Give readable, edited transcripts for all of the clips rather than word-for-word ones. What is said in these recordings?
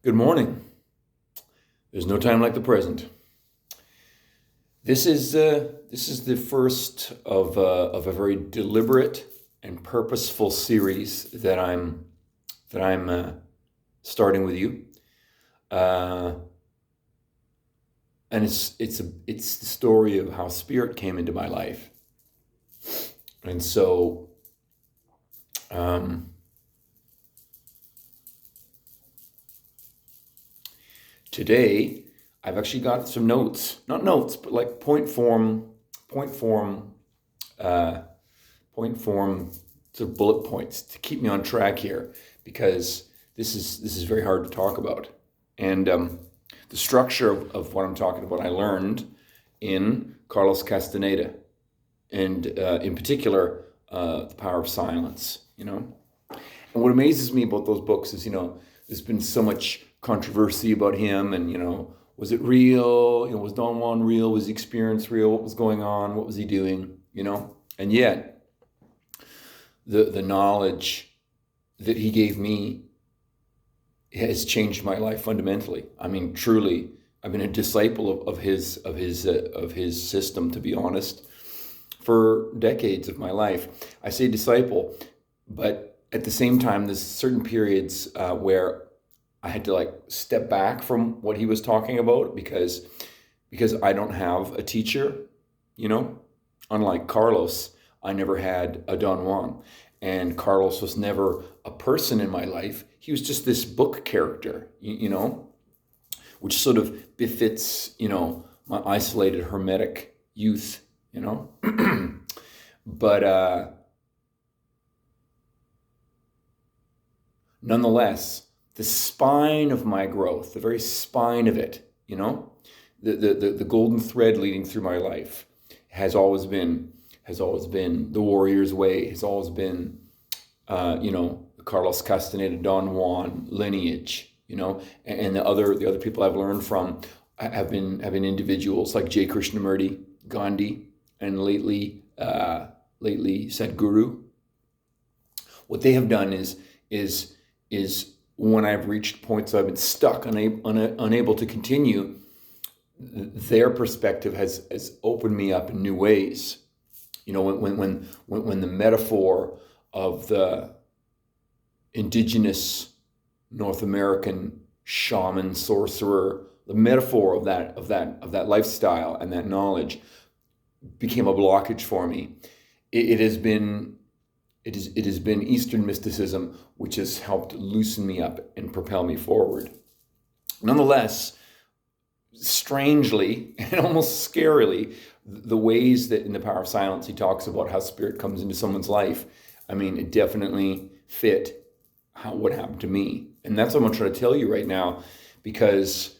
Good morning. There's no time like the present. This is the first of a very deliberate and purposeful series that I'm starting with you, uh, and it's the story of how Spirit came into my life, and so um, today, I've actually got some notes, not notes, but like point form, uh, point form sort of bullet points to keep me on track here, because this is very hard to talk about. And the structure of what I'm talking about, I learned in Carlos Castaneda, and in particular, The Power of Silence. And what amazes me about those books is, there's been so much controversy about him, and was it real? Was Don Juan real? Was the experience real? What was going on? What was he doing? And yet the knowledge that he gave me has changed my life fundamentally. I mean, truly, I've been a disciple of his system, to be honest, for decades of my life. I say disciple, but at the same time, there's certain periods where I had to step back from what he was talking about because I don't have a teacher, Unlike Carlos, I never had a Don Juan, and Carlos was never a person in my life. He was just this book character, which sort of befits, my isolated hermetic youth, but nonetheless, the spine of my growth, the very spine of it, the golden thread leading through my life has always been the warrior's way, has always been, the Carlos Castaneda, Don Juan lineage, and the other people I've learned from have been individuals like J. Krishnamurti, Gandhi, and lately Sadhguru. What they have done is when I've reached points I've been stuck, unable to continue, their perspective has opened me up in new ways. When the metaphor of the indigenous North American shaman sorcerer, the metaphor of that lifestyle and that knowledge became a blockage for me, it has been Eastern mysticism which has helped loosen me up and propel me forward. Nonetheless, strangely and almost scarily, the ways that in The Power of Silence he talks about how spirit comes into someone's life, I mean, it definitely fit what happened to me. And that's what I'm trying to tell you right now, because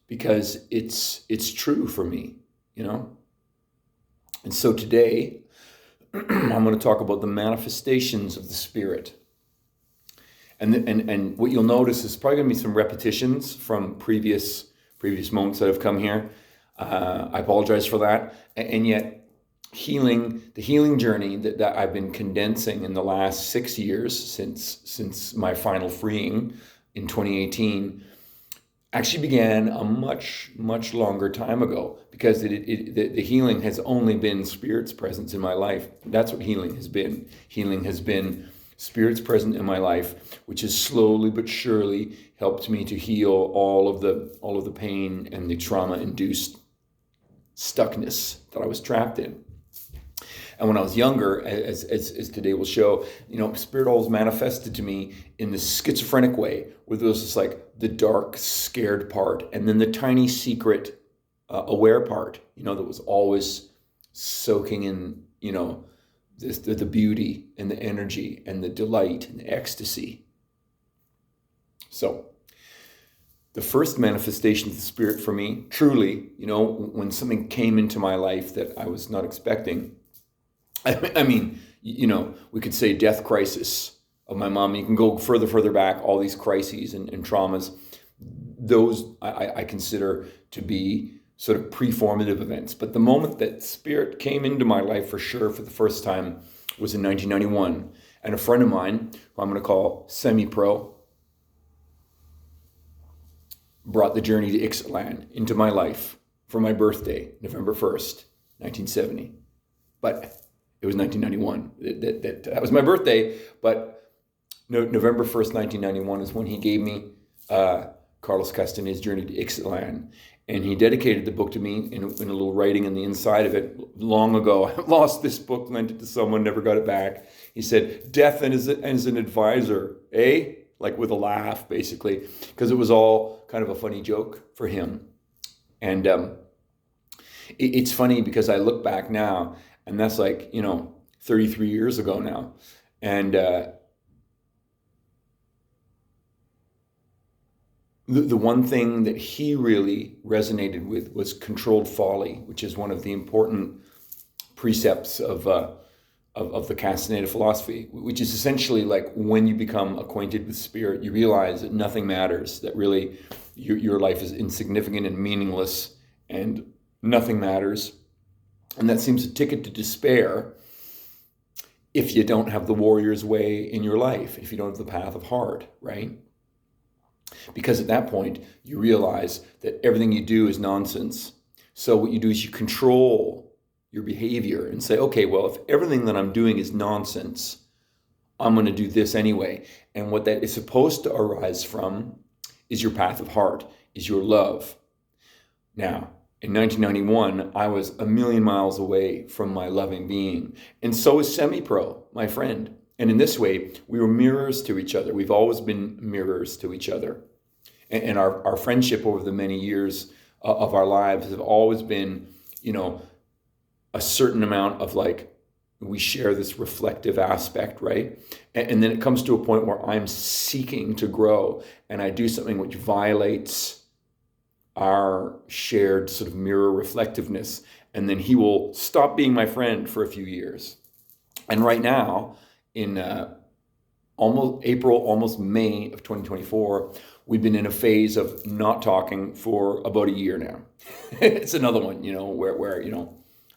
it's true for me, And so today, I'm going to talk about the manifestations of the Spirit. And what you'll notice is probably going to be some repetitions from previous moments that have come here. I apologize for that. And yet, the healing journey that I've been condensing in the last 6 years since my final freeing in 2018 actually began a much, much longer time ago, because the healing has only been Spirit's presence in my life. That's what healing has been. Healing has been Spirit's presence in my life, which has slowly but surely helped me to heal all of the pain and the trauma-induced stuckness that I was trapped in. And when I was younger, as today will show, Spirit always manifested to me in this schizophrenic way, where there was this the dark, scared part, and then the tiny, secret, aware part, that was always soaking in, the beauty and the energy and the delight and the ecstasy. So, the first manifestation of the Spirit for me, truly, when something came into my life that I was not expecting. I mean, we could say death crisis of my mom. You can go further back, all these crises and traumas. Those I consider to be sort of pre-formative events. But the moment that Spirit came into my life for sure for the first time was in 1991. And a friend of mine, who I'm going to call semi-pro, brought the journey to Ixtlan into my life for my birthday, November 1st, 1970. But it was 1991. That was my birthday, but November 1st, 1991 is when he gave me Carlos Castaneda's Journey to Ixtlan. And he dedicated the book to me in a little writing on the inside of it long ago. I lost this book, lent it to someone, never got it back. He said, death as an advisor, eh? Like with a laugh, basically, because it was all kind of a funny joke for him. And it's funny because I look back now, and that's like, 33 years ago now. And the one thing that he really resonated with was controlled folly, which is one of the important precepts of the Castaneda philosophy, which is essentially like when you become acquainted with spirit, you realize that nothing matters, that really your life is insignificant and meaningless, and nothing matters. And that seems a ticket to despair if you don't have the warrior's way in your life, if you don't have the path of heart, right? Because at that point, you realize that everything you do is nonsense. So what you do is you control your behavior and say, okay, well, if everything that I'm doing is nonsense, I'm going to do this anyway. And what that is supposed to arise from is your path of heart, is your love. Now, in 1991, I was a million miles away from my loving being. And so is Semi-Pro, my friend. And in this way, we were mirrors to each other. We've always been mirrors to each other. And our friendship over the many years of our lives have always been, a certain amount of like, we share this reflective aspect, right? And then it comes to a point where I'm seeking to grow, and I do something which violates our shared sort of mirror reflectiveness. And then he will stop being my friend for a few years. And right now, in almost May of 2024, we've been in a phase of not talking for about a year now. It's another one, where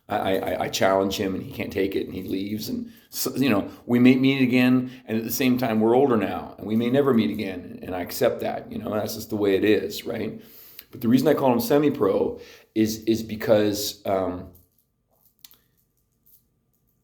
I challenge him and he can't take it and he leaves. And, so, we may meet again, and at the same time, we're older now and we may never meet again. And I accept that, that's just the way it is, right? But the reason I call him Semi-Pro is because of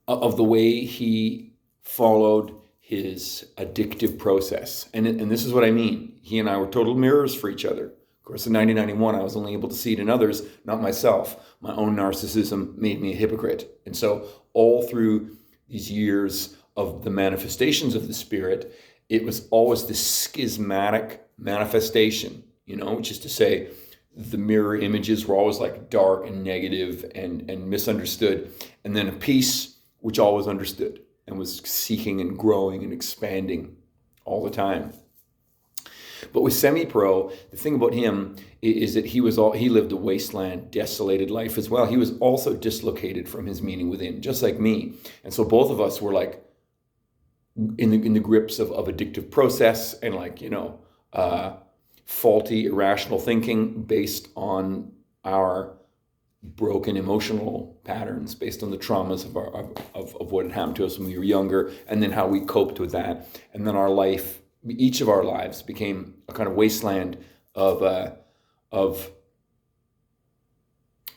the way he followed his addictive process. And this is what I mean. He and I were total mirrors for each other. Of course, in 1991, I was only able to see it in others, not myself. My own narcissism made me a hypocrite. And so all through these years of the manifestations of the Spirit, it was always this schismatic manifestation, which is to say, the mirror images were always like dark and negative and misunderstood. And then a piece which always understood and was seeking and growing and expanding all the time. But with Semi-Pro, the thing about him is that he lived a wasteland, desolated life as well. He was also dislocated from his meaning within, just like me. And so both of us were like in the grips of addictive process and like, faulty, irrational thinking based on our broken emotional patterns, based on the traumas of what had happened to us when we were younger, and then how we coped with that. And then each of our lives became a kind of wasteland of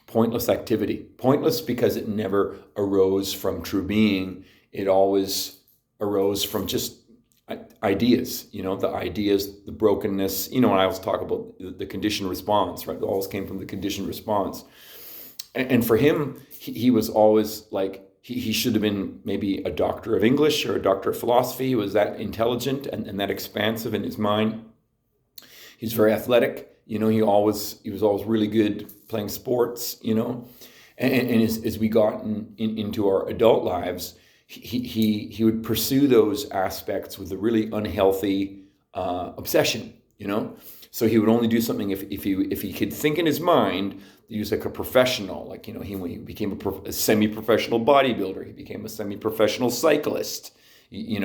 pointless activity. Pointless because it never arose from true being. It always arose from just ideas, the ideas, the brokenness, and I always talk about the conditioned response, right? It always came from the conditioned response. And for him, he was always like, he should have been maybe a doctor of English or a doctor of philosophy. He was that intelligent and that expansive in his mind. He's very athletic. He was always really good playing sports, And as we got into our adult lives, he would pursue those aspects with a really unhealthy obsession, So he would only do something if he could think in his mind. He was like a professional, like he became a semi-professional bodybuilder. He became a semi-professional cyclist. He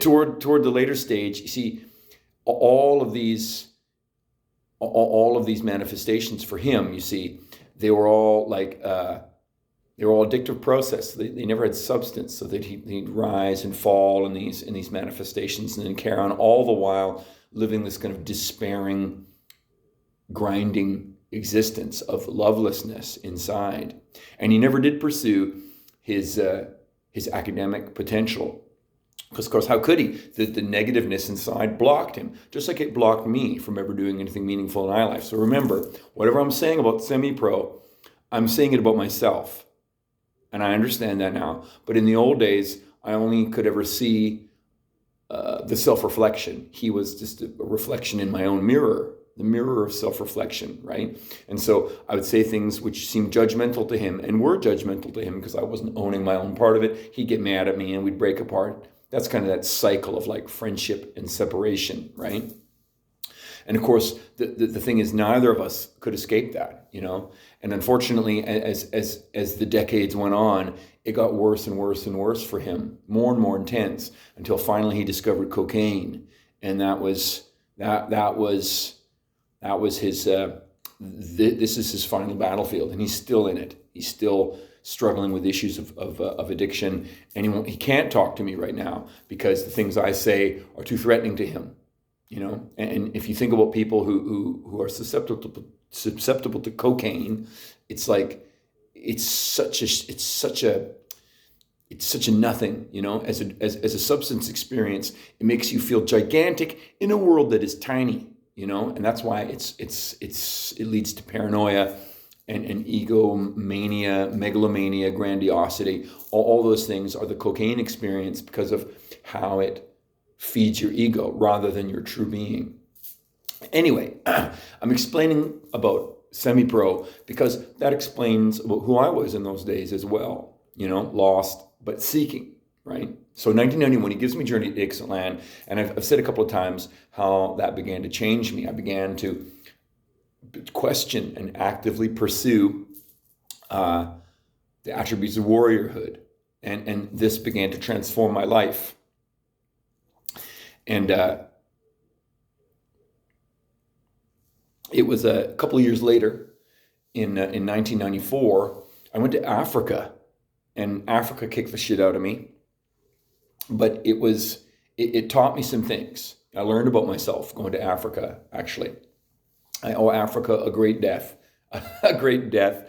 toward the later stage. You see, all of these manifestations for him. You see, they were all like. They were all addictive process. They never had substance, so that he'd rise and fall in these manifestations, and then carry on, all the while living this kind of despairing, grinding existence of lovelessness inside. And he never did pursue his academic potential. Because, of course, how could he? The negativeness inside blocked him, just like it blocked me from ever doing anything meaningful in my life. So remember, whatever I'm saying about semi-pro, I'm saying it about myself. And I understand that now. But in the old days, I only could ever see the self-reflection. He was just a reflection in my own mirror, the mirror of self-reflection, right? And so I would say things which seemed judgmental to him and were judgmental to him because I wasn't owning my own part of it. He'd get mad at me and we'd break apart. That's kind of that cycle of like friendship and separation, right? And of course, the thing is, neither of us could escape that, you know? And unfortunately, as the decades went on, it got worse and worse and worse for him, more and more intense, until finally he discovered cocaine. And that was his, this is his final battlefield, and he's still in it. He's still struggling with issues of addiction, and he can't talk to me right now because the things I say are too threatening to him, you know. And if you think about people who are susceptible to cocaine, it's like it's such a nothing, you know. As a substance experience, it makes you feel gigantic in a world that is tiny, you know. And that's why it leads to paranoia and egomania, megalomania, grandiosity. All those things are the cocaine experience because of how it feeds your ego rather than your true being. Anyway, I'm explaining about semi-pro because that explains about who I was in those days as well. You know, lost but seeking, right? So 1991, he gives me Journey to Exit Land, and I've said a couple of times how that began to change me. I began to question and actively pursue the attributes of warriorhood, and this began to transform my life. And it was a couple of years later, in 1994, I went to Africa, and Africa kicked the shit out of me. But it taught me some things. I learned about myself going to Africa, actually. I owe Africa a great death. A great death.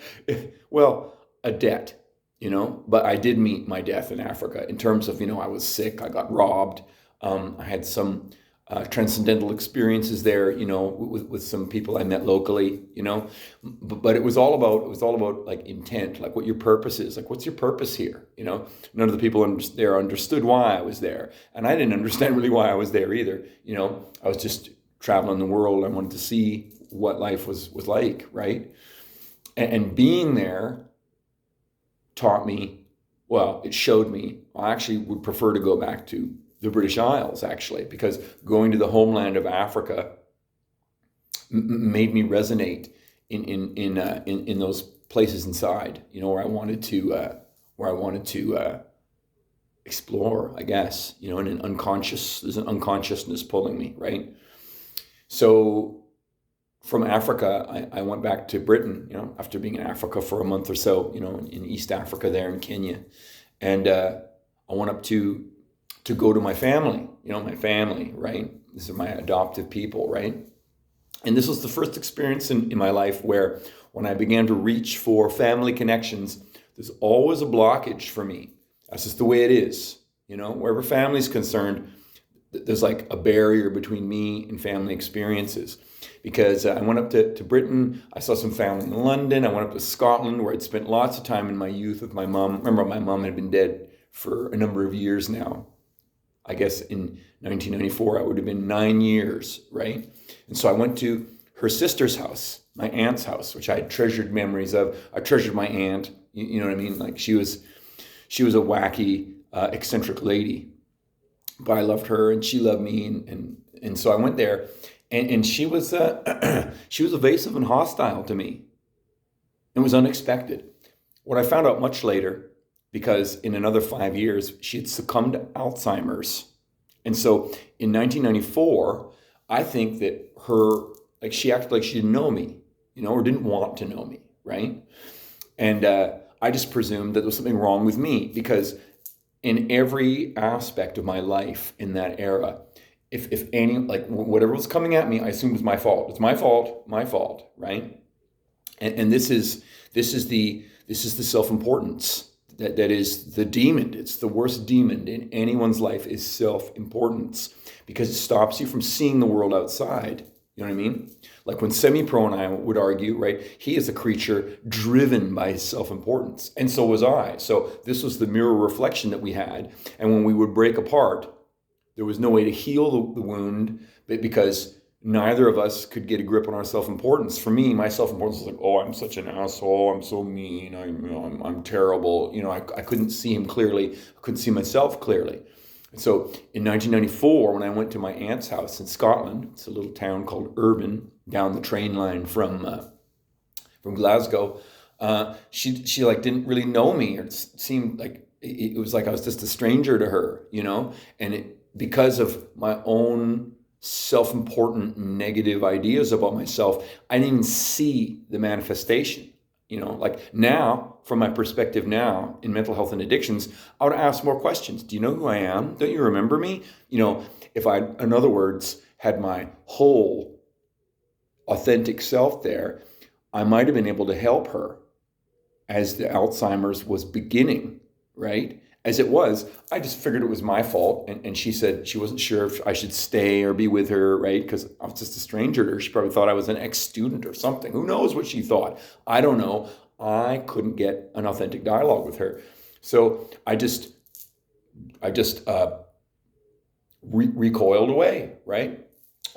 Well, a debt, you know. But I did meet my death in Africa in terms of, you know, I was sick, I got robbed. I had some transcendental experiences there, you know, with some people I met locally, you know. But it was all about like intent, like what your purpose is, like what's your purpose here, you know. None of the people there understood why I was there, and I didn't understand really why I was there either, you know. I was just traveling the world. I wanted to see what life was like, right? And being there taught me, well, it showed me, I actually would prefer to go back to the British Isles, actually, because going to the homeland of Africa made me resonate in those places inside, you know, where I wanted to explore, I guess, you know, and there's an unconsciousness pulling me, right? So from Africa, I went back to Britain, you know, after being in Africa for a month or so, you know, in East Africa there in Kenya. And I went up to go to my family, you know, my family, right? These are my adoptive people, right? And this was the first experience in my life where when I began to reach for family connections, there's always a blockage for me. That's just the way it is, you know, wherever family is concerned, there's like a barrier between me and family experiences. Because I went up to Britain, I saw some family in London, I went up to Scotland where I'd spent lots of time in my youth with my mom. Remember, my mom had been dead for a number of years now. I guess in 1994, I would have been 9 years, right? And so I went to her sister's house, my aunt's house, which I had treasured memories of. I treasured my aunt, you know what I mean? Like she was a wacky, eccentric lady, but I loved her and she loved me. And so I went there. And she was evasive and hostile to me. It was unexpected. What I found out much later, because in another 5 years, she had succumbed to Alzheimer's. And so in 1994, I think that she acted like she didn't know me, you know, or didn't want to know me, right? And I just presumed that there was something wrong with me, because in every aspect of my life in that era, if any, like whatever was coming at me, I assumed was my fault. It's my fault, right? And this is the self-importance that is the demon. It's the worst demon in anyone's life, is self-importance, because it stops you from seeing the world outside. You know what I mean? Like when Semi-Pro and I would argue, right? He is a creature driven by his self-importance, and so was I. So this was the mirror reflection that we had. And when we would break apart, there was no way to heal the wound, but because neither of us could get a grip on our self-importance. For me, my self-importance was like, oh, I'm such an asshole. I'm so mean. I'm terrible. I couldn't see him clearly. I couldn't see myself clearly. And so in 1994, when I went to my aunt's house in Scotland, it's a little town called Urban, down the train line from Glasgow, she like didn't really know me, or it seemed like it was like I was just a stranger to her, and because of my own self-important negative ideas about myself, I didn't even see the manifestation. Like now, from my perspective now in mental health and addictions, I would ask more questions. Do you know who I am? Don't you remember me? If I, in other words, had my whole authentic self there, I might have been able to help her as the Alzheimer's was beginning, right? As it was, I just figured it was my fault. And she said she wasn't sure if I should stay or be with her, right? Because I was just a stranger to her. She probably thought I was an ex-student or something. Who knows what she thought? I don't know. I couldn't get an authentic dialogue with her. So I just recoiled away, right?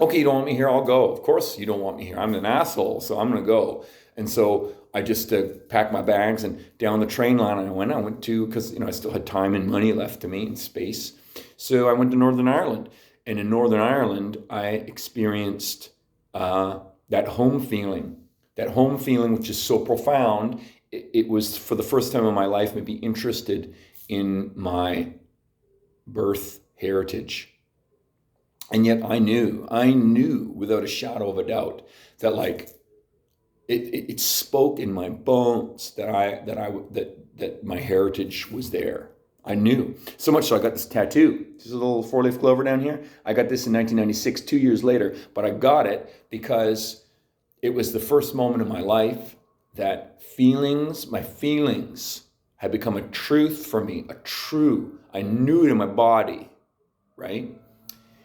Okay, you don't want me here, I'll go. Of course you don't want me here. I'm an asshole, so I'm going to go. And so I just packed my bags, and down the train line I went to, because I still had time and money left to me and space. So I went to Northern Ireland. And in Northern Ireland, I experienced that home feeling which is so profound. It was for the first time in my life maybe interested in my birth heritage. And yet I knew without a shadow of a doubt that like it spoke in my bones that my heritage was there. I knew. So much so I got this tattoo. This is a little four-leaf clover down here. I got this in 1996, 2 years later, but I got it because it was the first moment in my life that my feelings had become a truth for me, I knew it in my body, right?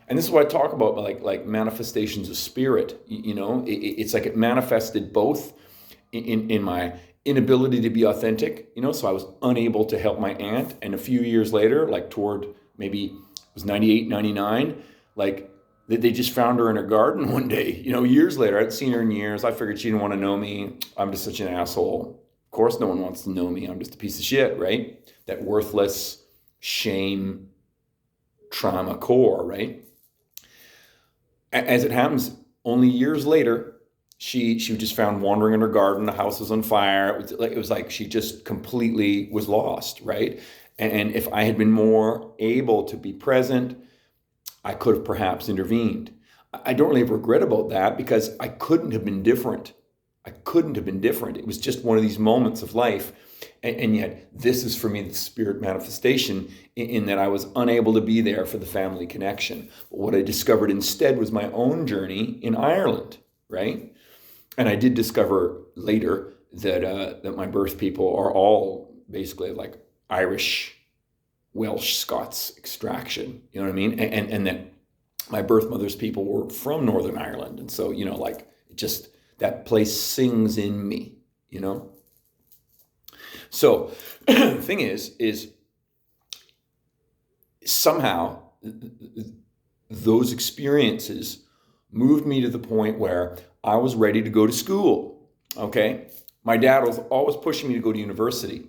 And this is what I talk about, like manifestations of spirit. It's like it manifested both in my inability to be authentic. So I was unable to help my aunt. And a few years later, like toward maybe it was 98, 99, like they just found her in her garden one day. Years later, I hadn't seen her in years. I figured she didn't want to know me. I'm just such an asshole. Of course, no one wants to know me. I'm just a piece of shit, right? That worthless shame, trauma core, right? As it happens, only years later, she was just found wandering in her garden. The house was on fire. It was like she just completely was lost, right? And if I had been more able to be present, I could have perhaps intervened. I don't really regret about that because I couldn't have been different. It was just one of these moments of life. And yet this is for me the spirit manifestation in that I was unable to be there for the family connection. But what I discovered instead was my own journey in Ireland, right? And I did discover later that my birth people are all basically like Irish, Welsh, Scots extraction, you know what I mean? And that my birth mother's people were from Northern Ireland. And so, just that place sings in me, So the thing is somehow those experiences moved me to the point where I was ready to go to school, okay? My dad was always pushing me to go to university,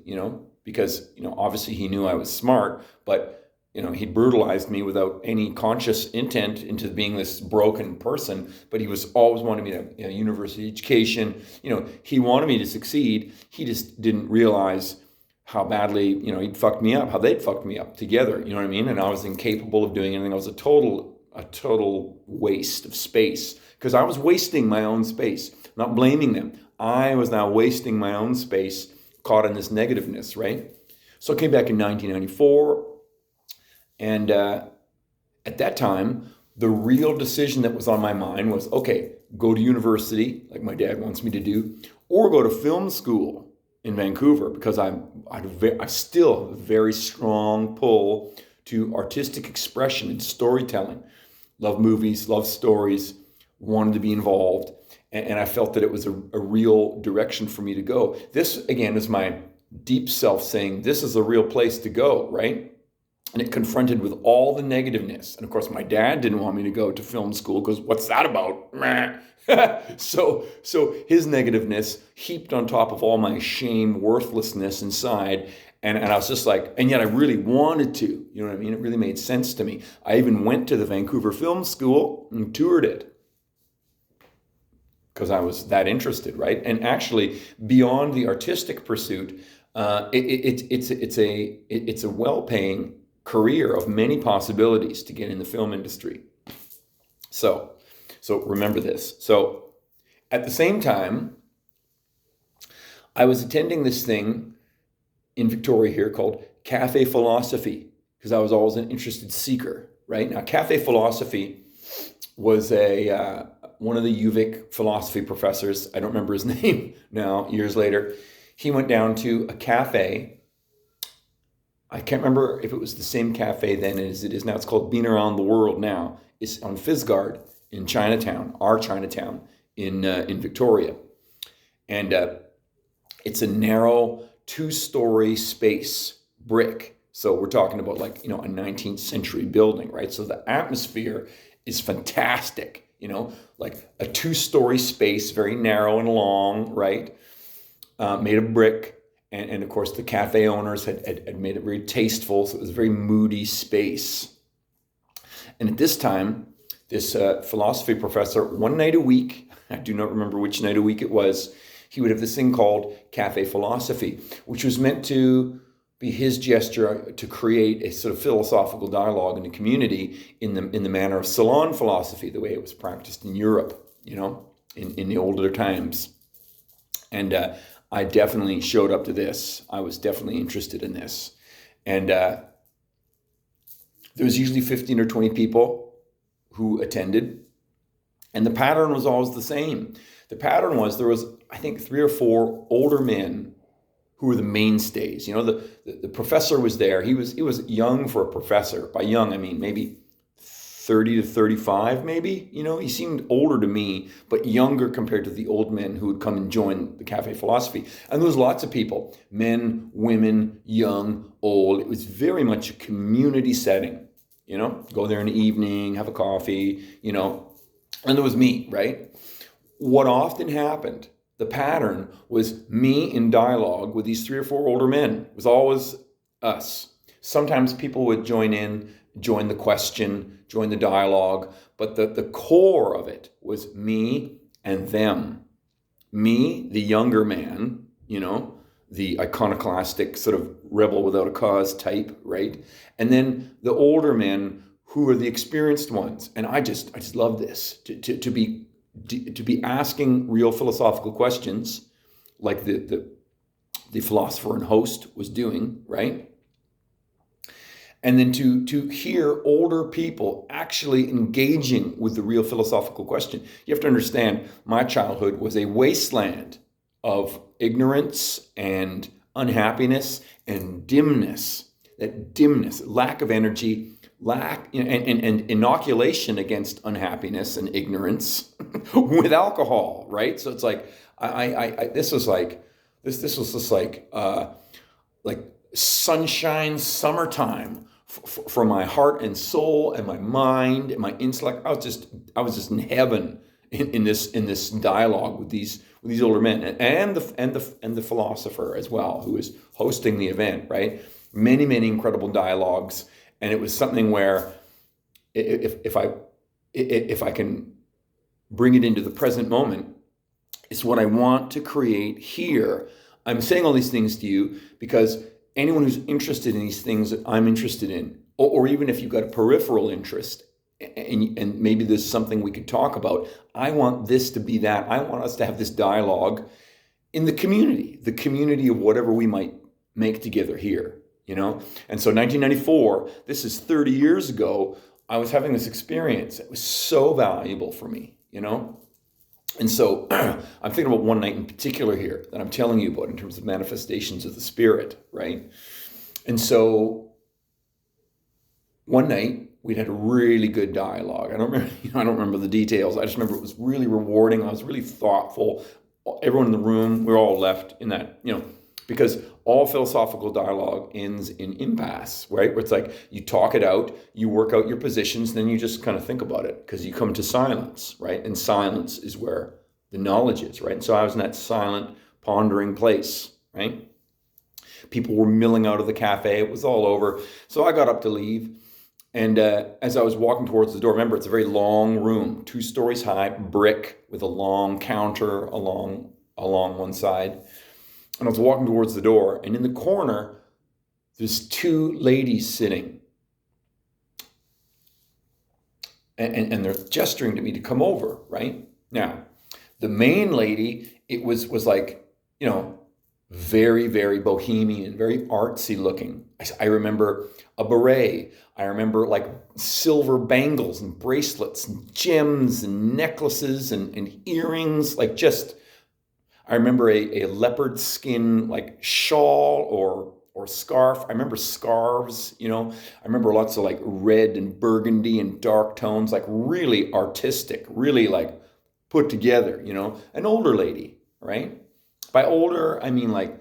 because, obviously he knew I was smart, but, he brutalized me without any conscious intent into being this broken person, but he was always wanting me to have a university education. He wanted me to succeed. He just didn't realize how badly, he'd fucked me up, how they'd fucked me up together, you know what I mean? And I was incapable of doing anything. I was a total waste of space because I was wasting my own space, not blaming them. I was now wasting my own space caught in this negativeness, right? So I came back in 1994, and at that time, the real decision that was on my mind was, okay, go to university, like my dad wants me to do, or go to film school in Vancouver, because I still have a very strong pull to artistic expression and storytelling. Love movies, love stories, wanted to be involved, and I felt that it was a real direction for me to go. This, again, is my deep self saying, this is a real place to go, right? And it confronted with all the negativeness. And of course, my dad didn't want me to go to film school because what's that about? So his negativeness heaped on top of all my shame, worthlessness inside. And I was just like, and yet I really wanted to, you know what I mean? It really made sense to me. I even went to the Vancouver Film School and toured it because I was that interested, right? And actually, beyond the artistic pursuit, it's a well-paying career of many possibilities to get in the film industry. So remember this. So at the same time, I was attending this thing in Victoria here called Cafe Philosophy, because I was always an interested seeker, right? Now, Cafe Philosophy was one of the UVic philosophy professors. I don't remember his name now, years later. He went down to a cafe. I can't remember if it was the same cafe then as it is now. It's called Being Around the World now. It's on Fisgard in Chinatown, our Chinatown in Victoria. And it's a narrow 2-story space, brick. So we're talking about like, a 19th century building, right? So the atmosphere is fantastic, like a 2-story space, very narrow and long, right? Made of brick. And of course, the cafe owners had made it very tasteful, so it was a very moody space. And at this time, this philosophy professor, one night a week, I do not remember which night a week it was, he would have this thing called Cafe Philosophy, which was meant to be his gesture to create a sort of philosophical dialogue in the community in the manner of salon philosophy, the way it was practiced in Europe, in the older times. And I definitely showed up to this. I was definitely interested in this. And there was usually 15 or 20 people who attended. And the pattern was always the same. The pattern was there was, I think, 3 or 4 older men who were the mainstays. The professor was there. He was young for a professor. By young, I mean maybe 30 to 35, maybe. He seemed older to me, but younger compared to the old men who would come and join the Cafe Philosophy. And there was lots of people, men, women, young, old. It was very much a community setting, go there in the evening, have a coffee, and there was me, right? What often happened, the pattern was me in dialogue with these 3 or 4 older men. It was always us. Sometimes people would join in, join the question, join the dialogue, but the core of it was me and them. Me, the younger man, the iconoclastic sort of rebel without a cause type, right? And then the older men who are the experienced ones. And I just love this, to be asking real philosophical questions like the philosopher and host was doing, right? And then to hear older people actually engaging with the real philosophical question. You have to understand, my childhood was a wasteland of ignorance and unhappiness and dimness. That dimness, lack of energy, and inoculation against unhappiness and ignorance with alcohol, right? So it's like this was just like sunshine summertime for my heart and soul and my mind and my intellect. I was just in heaven in this dialogue with these older men and the philosopher as well, who was hosting the event, right? Many incredible dialogues. And it was something where if I can bring it into the present moment, it's what I want to create here. I'm saying all these things to you because anyone who's interested in these things that I'm interested in, or even if you've got a peripheral interest, and maybe there's something we could talk about, I want this to be that. I want us to have this dialogue in the community of whatever we might make together here, you know? And so 1994, this is 30 years ago, I was having this experience. It was so valuable for me, you know? And so I'm thinking about one night in particular here that I'm telling you about in terms of manifestations of the Spirit, right? And so one night we'd had a really good dialogue. I don't remember the details. I just remember it was really rewarding. I was really thoughtful. Everyone in the room, we're all left in that, you know, because all philosophical dialogue ends in impasse, right? Where it's like you talk it out, you work out your positions, then you just kind of think about it because you come to silence, right? And silence is where the knowledge is, right? And so I was in that silent, pondering place, right? People were milling out of the cafe. It was all over. So I got up to leave. And as I was walking towards the door, remember, it's a very long room, 2 stories high, brick with a long counter along one side. And I was walking towards the door, and in the corner, there's 2 ladies sitting. And they're gesturing to me to come over, right? Now, the main lady, it was like, you know, very, very bohemian, very artsy looking. I remember a beret. I remember like silver bangles and bracelets and gems and necklaces and earrings, like just... I remember a leopard skin like shawl or scarf. I remember scarves, you know. I remember lots of like red and burgundy and dark tones, like really artistic, really like put together, you know. An older lady, right? By older, I mean like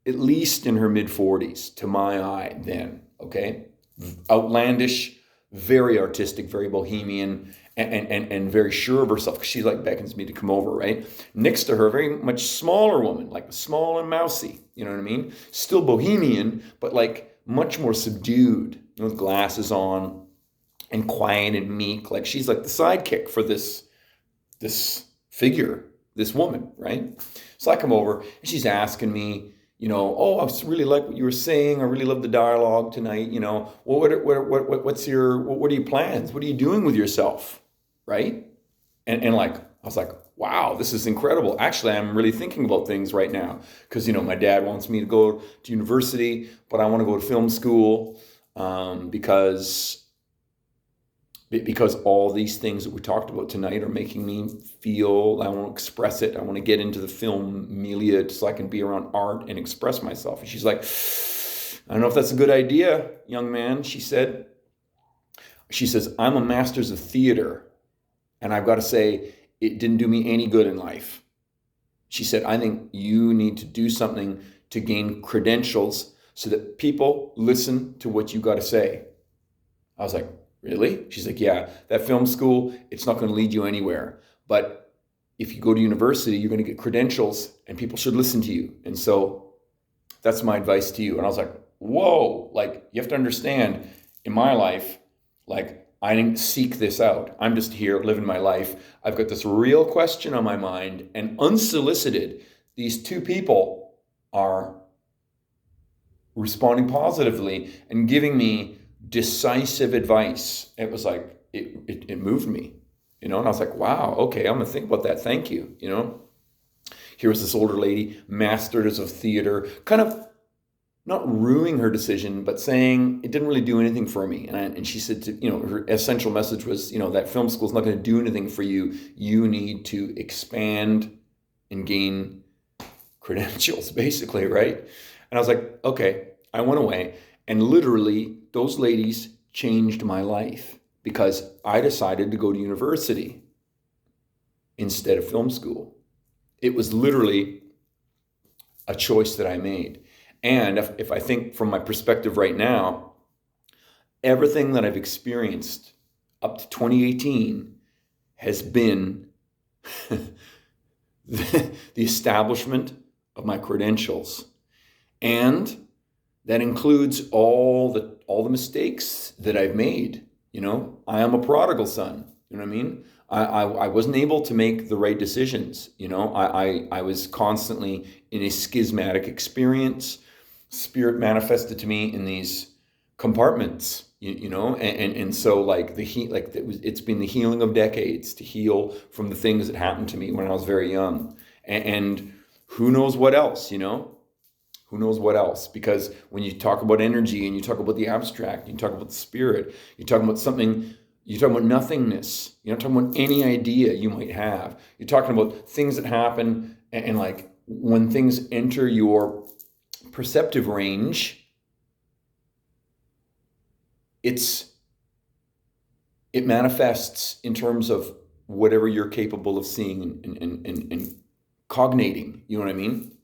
at least in her mid-40s to my eye then, okay? Outlandish, very artistic, very bohemian, and very sure of herself, because she like beckons me to come over, right? Next to her, a very much smaller woman, like small and mousy, you know what I mean? Still bohemian, but like much more subdued, you know, with glasses on and quiet and meek. Like she's like the sidekick for this figure, this woman, right? So I come over and she's asking me, you know, oh, I really like what you were saying. I really love the dialogue tonight. You know, well, what are your plans? What are you doing with yourself? Right? And like, I was like, wow, this is incredible. Actually, I'm really thinking about things right now because, you know, my dad wants me to go to university, but I want to go to film school because all these things that we talked about tonight are making me feel, I want to express it. I want to get into the film milieu so I can be around art and express myself. And she's like, I don't know if that's a good idea, young man, she said. She says, I'm a master's of theater. And I've got to say, it didn't do me any good in life. She said, I think you need to do something to gain credentials so that people listen to what you got to say. I was like, really? She's like, yeah, that film school, it's not going to lead you anywhere. But if you go to university, you're going to get credentials and people should listen to you. And so that's my advice to you. And I was like, whoa, like you have to understand in my life, like I didn't seek this out. I'm just here living my life. I've got this real question on my mind, and unsolicited, these 2 people are responding positively and giving me decisive advice. It was like, it moved me, you know, and I was like, wow, okay, I'm gonna think about that. Thank you, you know. Here was this older lady, masters of theater, kind of not ruining her decision, but saying it didn't really do anything for me. And she said, you know, her essential message was, you know, that film school is not going to do anything for you. You need to expand and gain credentials, basically, right? And I was like, okay. I went away, and literally those ladies changed my life because I decided to go to university instead of film school. It was literally a choice that I made. And if I think from my perspective right now, everything that I've experienced up to 2018 has been the establishment of my credentials. And that includes all the mistakes that I've made. You know, I am a prodigal son. You know what I mean? I wasn't able to make the right decisions. You know, I was constantly in a schismatic experience. Spirit manifested to me in these compartments, you know, and so like it's been the healing of decades to heal from the things that happened to me when I was very young, and who knows what else, Who knows what else? Because when you talk about energy and you talk about the abstract, you talk about the spirit, you're talking about something, you're talking about nothingness. You're not talking about any idea you might have. You're talking about things that happen and like when things enter your perceptive range, it manifests in terms of whatever you're capable of seeing and cognating. You know what I mean?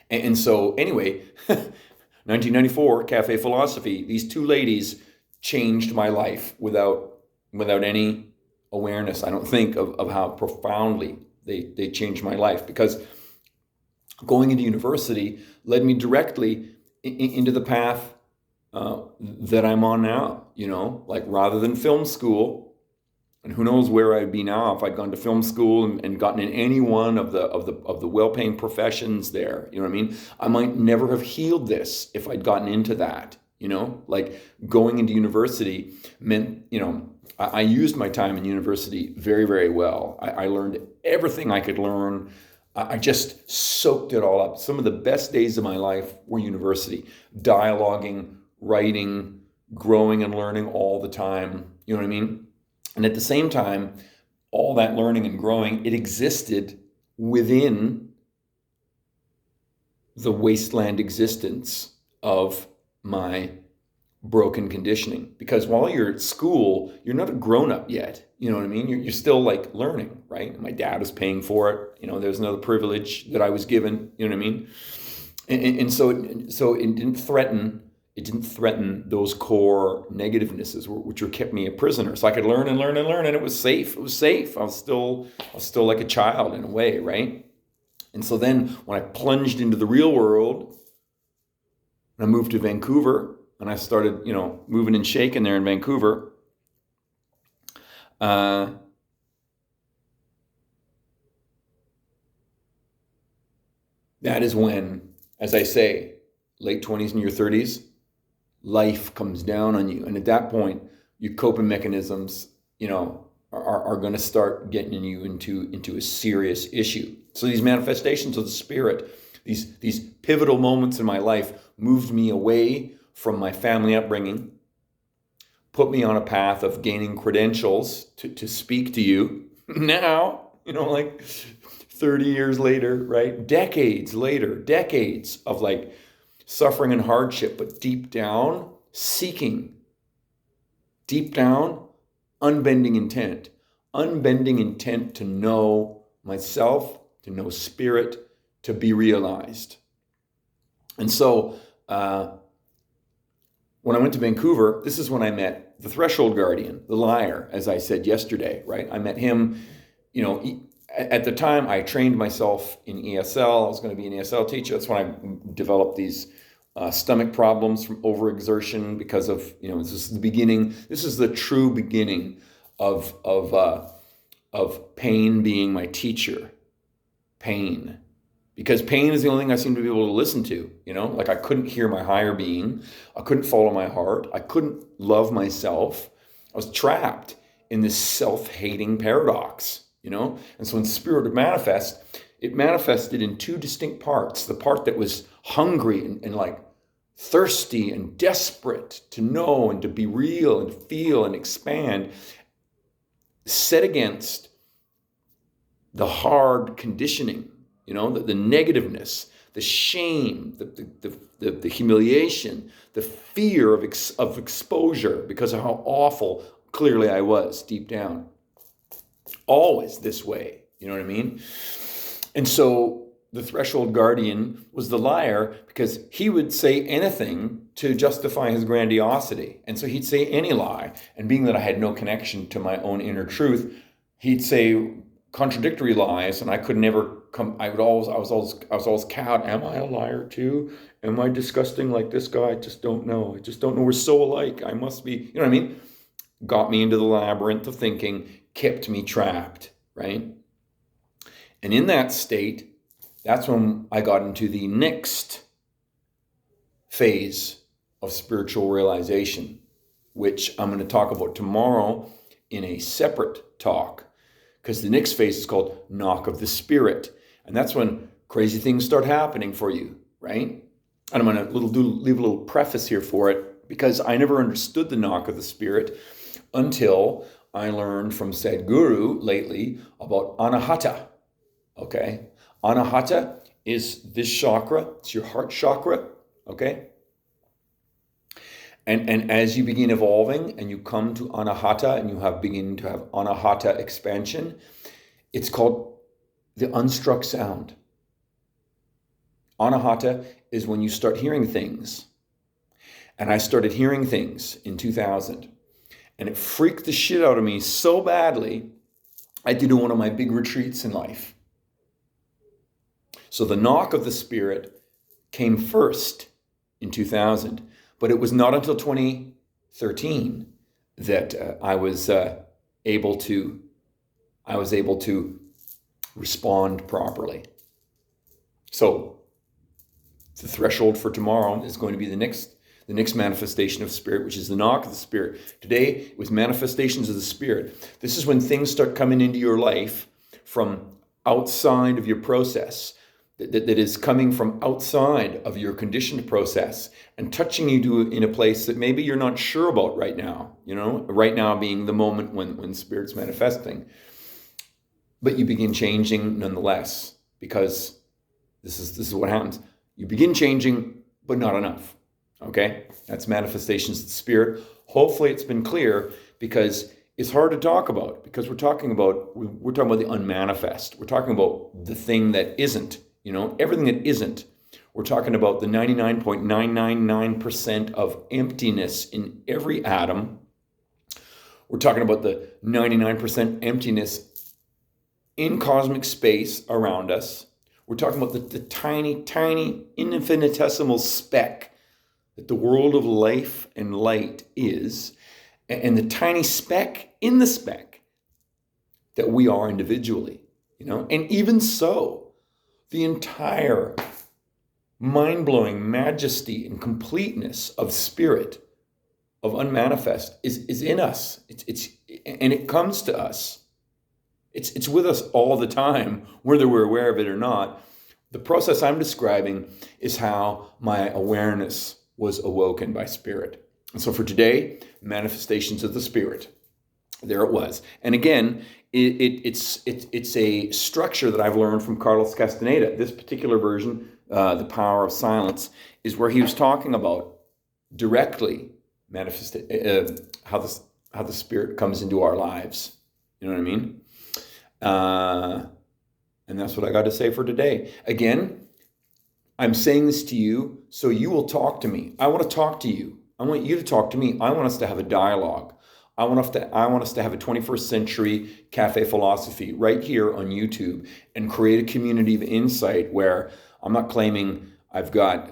And so anyway, 1994, Cafe Philosophy, these two ladies changed my life without any awareness, I don't think, of how profoundly they changed my life. Because going into university led me directly into the path that I'm on now, like rather than film school. And who knows where I'd be now if I'd gone to film school and gotten in any one of the well-paying professions there. You know what I mean? I might never have healed this if I'd gotten into that. Like going into university meant, I used my time in university very, very well. I learned everything I could learn. I just soaked it all up. Some of the best days of my life were university, dialoguing, writing, growing and learning all the time. You know what I mean? And at the same time, all that learning and growing, it existed within the wasteland existence of my broken conditioning. Because while you're at school, you're not a grown-up yet. You know what I mean? You're still like learning, right? My dad was paying for it. There's another privilege that I was given. You know what I mean? And so it didn't threaten. It didn't threaten those core negativenesses, which were kept me a prisoner. So I could learn and learn and learn, and it was safe. It was safe. I was still like a child in a way, right? And so then when I plunged into the real world, and I moved to Vancouver, and I started, moving and shaking there in Vancouver. That is when, as I say, late 20s and your 30s, life comes down on you. And at that point, your coping mechanisms, are going to start getting you into a serious issue. So these manifestations of the spirit, these pivotal moments in my life moved me away from my family upbringing, put me on a path of gaining credentials to speak to you. Now, like 30 years later, right? Decades later, decades of like suffering and hardship, but deep down, seeking, deep down, unbending intent to know myself, to know spirit, to be realized. And so when I went to Vancouver, this is when I met the threshold guardian, the liar, as I said yesterday, right? I met him, at the time I trained myself in ESL. I was going to be an ESL teacher. That's when I developed these stomach problems from overexertion because of, this is the beginning. This is the true beginning of pain being my teacher. Pain. Because pain is the only thing I seem to be able to listen to, like I couldn't hear my higher being. I couldn't follow my heart. I couldn't love myself. I was trapped in this self-hating paradox, And so when spirit would manifest, it manifested in two distinct parts. The part that was hungry and like thirsty and desperate to know and to be real and feel and expand, set against the hard conditioning, the negativeness, the shame, the humiliation, the fear of exposure because of how awful clearly I was deep down. Always this way, you know what I mean? And so the threshold guardian was the liar because he would say anything to justify his grandiosity. And so he'd say any lie. And being that I had no connection to my own inner truth, he'd say contradictory lies, and I could never come. I was always cowed. Am I a liar too? Am I disgusting like this guy? I just don't know. We're so alike. I must be. You know what I mean? Got me into the labyrinth of thinking, kept me trapped, right? And in that state, that's when I got into the next phase of spiritual realization, which I'm going to talk about tomorrow in a separate talk. Because the next phase is called knock of the spirit. And that's when crazy things start happening for you, right? And I'm going to leave a little preface here for it, because I never understood the knock of the Spirit until I learned from Sadhguru lately about anahata. Okay? Anahata is this chakra. It's your heart chakra. Okay? And as you begin evolving and you come to anahata and you begin to have anahata expansion, it's called the unstruck sound. Anahata is when you start hearing things. And I started hearing things in 2000. And it freaked the shit out of me so badly, I did one of my big retreats in life. So the knock of the Spirit came first in 2000. But it was not until 2013 that I was able to respond properly. So the threshold for tomorrow is going to be the next manifestation of Spirit, which is the knock of the Spirit. Today it was manifestations of the Spirit. This is when things start coming into your life from outside of your process, that is coming from outside of your conditioned process and touching you in a place that maybe you're not sure about right now, right now being the moment when Spirit's manifesting. But you begin changing nonetheless, because this is what happens. You begin changing, but not enough. Okay? That's manifestations of the Spirit. Hopefully it's been clear, because it's hard to talk about, because we're talking about the unmanifest. We're talking about the thing that isn't. Everything that isn't. We're talking about the 99.999% of emptiness in every atom. We're talking about the 99% emptiness in cosmic space around us. We're talking about the tiny, tiny, infinitesimal speck that the world of life and light is, and the tiny speck in the speck that we are individually, And even so, the entire mind-blowing majesty and completeness of Spirit, of unmanifest, is in us. And it comes to us. It's with us all the time, whether we're aware of it or not. The process I'm describing is how my awareness was awoken by Spirit. And so for today, manifestations of the Spirit. There it was. And again, it's a structure that I've learned from Carlos Castaneda. This particular version, The Power of Silence, is where he was talking about directly how the Spirit comes into our lives. You know what I mean? And that's what I got to say for today. Again, I'm saying this to you so you will talk to me. I want to talk to you. I want you to talk to me. I want us to have a dialogue. I want us to have a 21st century cafe philosophy right here on YouTube and create a community of insight where I'm not claiming I've got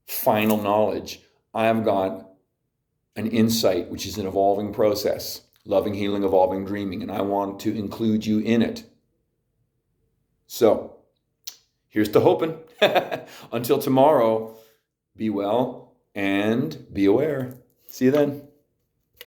final knowledge. I've got an insight, which is an evolving process, loving, healing, evolving, dreaming, and I want to include you in it. So here's to hoping. Until tomorrow, be well and be aware. See you then.